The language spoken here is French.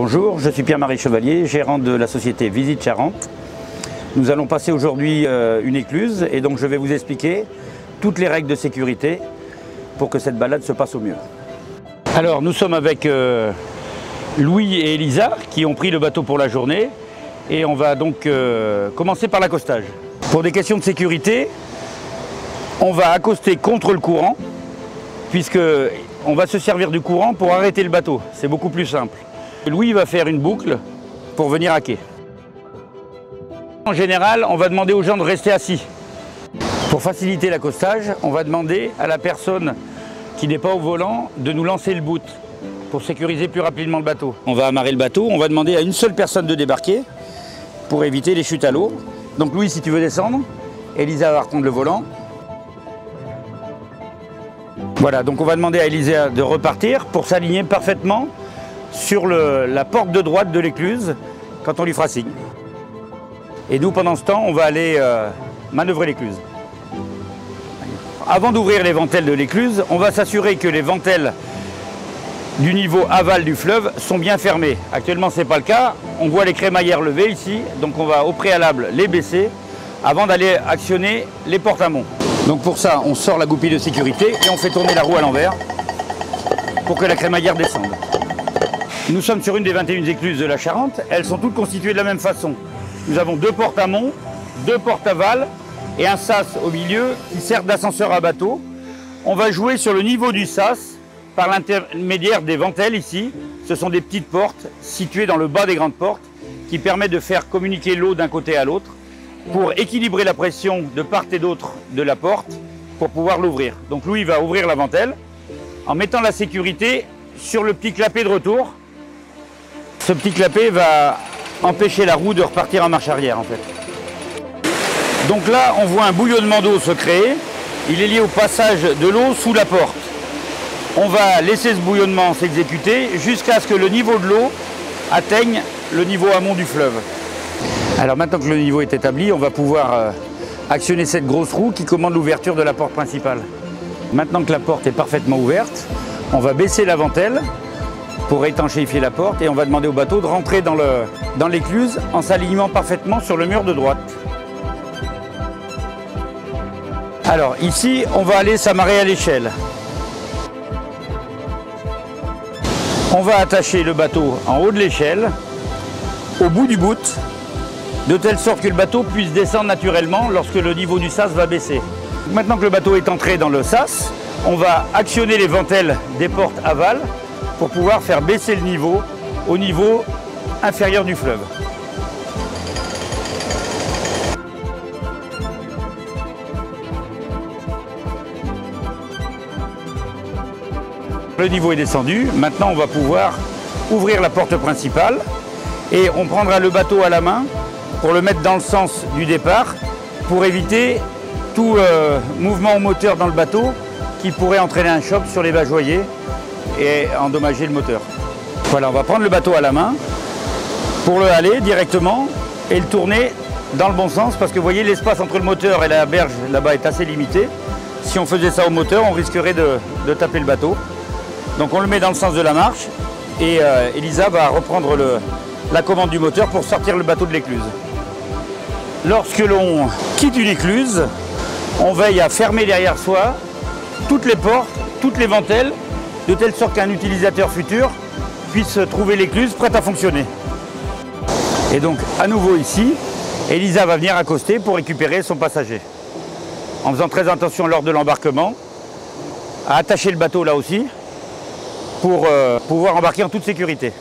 Bonjour, je suis Pierre-Marie Chevalier, gérant de la société Visite Charente. Nous allons passer aujourd'hui une écluse et donc je vais vous expliquer toutes les règles de sécurité pour que cette balade se passe au mieux. Alors nous sommes avec Louis et Elisa qui ont pris le bateau pour la journée et on va donc commencer par l'accostage. Pour des questions de sécurité, on va accoster contre le courant puisque on va se servir du courant pour arrêter le bateau. C'est beaucoup plus simple. Louis va faire une boucle pour venir à quai. En général, on va demander aux gens de rester assis. Pour faciliter l'accostage, on va demander à la personne qui n'est pas au volant de nous lancer le boot pour sécuriser plus rapidement le bateau. On va amarrer le bateau, on va demander à une seule personne de débarquer pour éviter les chutes à l'eau. Donc Louis, si tu veux descendre, Elisa va reprendre le volant. Voilà, donc on va demander à Elisa de repartir pour s'aligner parfaitement sur la porte de droite de l'écluse quand on lui fera signe. Et nous, pendant ce temps, on va aller manœuvrer l'écluse. Avant d'ouvrir les ventelles de l'écluse, on va s'assurer que les ventelles du niveau aval du fleuve sont bien fermées. Actuellement, ce n'est pas le cas. On voit les crémaillères levées ici, donc on va au préalable les baisser avant d'aller actionner les porte-amont. Donc pour ça, on sort la goupille de sécurité et on fait tourner la roue à l'envers pour que la crémaillère descende. Nous sommes sur une des 21 écluses de la Charente. Elles sont toutes constituées de la même façon. Nous avons deux portes amont, deux portes aval et un sas au milieu qui sert d'ascenseur à bateau. On va jouer sur le niveau du sas par l'intermédiaire des ventelles ici. Ce sont des petites portes situées dans le bas des grandes portes qui permettent de faire communiquer l'eau d'un côté à l'autre pour équilibrer la pression de part et d'autre de la porte pour pouvoir l'ouvrir. Donc Louis va ouvrir la ventelle en mettant la sécurité sur le petit clapet de retour. Ce petit clapet va empêcher la roue de repartir en marche arrière en fait. Donc là, on voit un bouillonnement d'eau se créer. Il est lié au passage de l'eau sous la porte. On va laisser ce bouillonnement s'exécuter jusqu'à ce que le niveau de l'eau atteigne le niveau amont du fleuve. Alors maintenant que le niveau est établi, on va pouvoir actionner cette grosse roue qui commande l'ouverture de la porte principale. Maintenant que la porte est parfaitement ouverte, on va baisser la ventelle pour étanchéifier la porte et on va demander au bateau de rentrer dans l'écluse en s'alignant parfaitement sur le mur de droite. Alors ici, on va aller s'amarrer à l'échelle. On va attacher le bateau en haut de l'échelle, au bout du bout, de telle sorte que le bateau puisse descendre naturellement lorsque le niveau du sas va baisser. Maintenant que le bateau est entré dans le sas, on va actionner les ventelles des portes aval pour pouvoir faire baisser le niveau au niveau inférieur du fleuve. Le niveau est descendu, maintenant on va pouvoir ouvrir la porte principale et on prendra le bateau à la main pour le mettre dans le sens du départ pour éviter tout mouvement au moteur dans le bateau qui pourrait entraîner un choc sur les bajoyers et endommager le moteur. Voilà, on va prendre le bateau à la main pour le haler directement et le tourner dans le bon sens parce que vous voyez l'espace entre le moteur et la berge là-bas est assez limité. Si on faisait ça au moteur, on risquerait de taper le bateau. Donc on le met dans le sens de la marche et Elisa va reprendre la commande du moteur pour sortir le bateau de l'écluse. Lorsque l'on quitte une écluse, on veille à fermer derrière soi toutes les portes, toutes les ventelles, de telle sorte qu'un utilisateur futur puisse trouver l'écluse prête à fonctionner. Et donc, à nouveau ici, Elisa va venir accoster pour récupérer son passager. En faisant très attention lors de l'embarquement, à attacher le bateau là aussi, pour pouvoir embarquer en toute sécurité.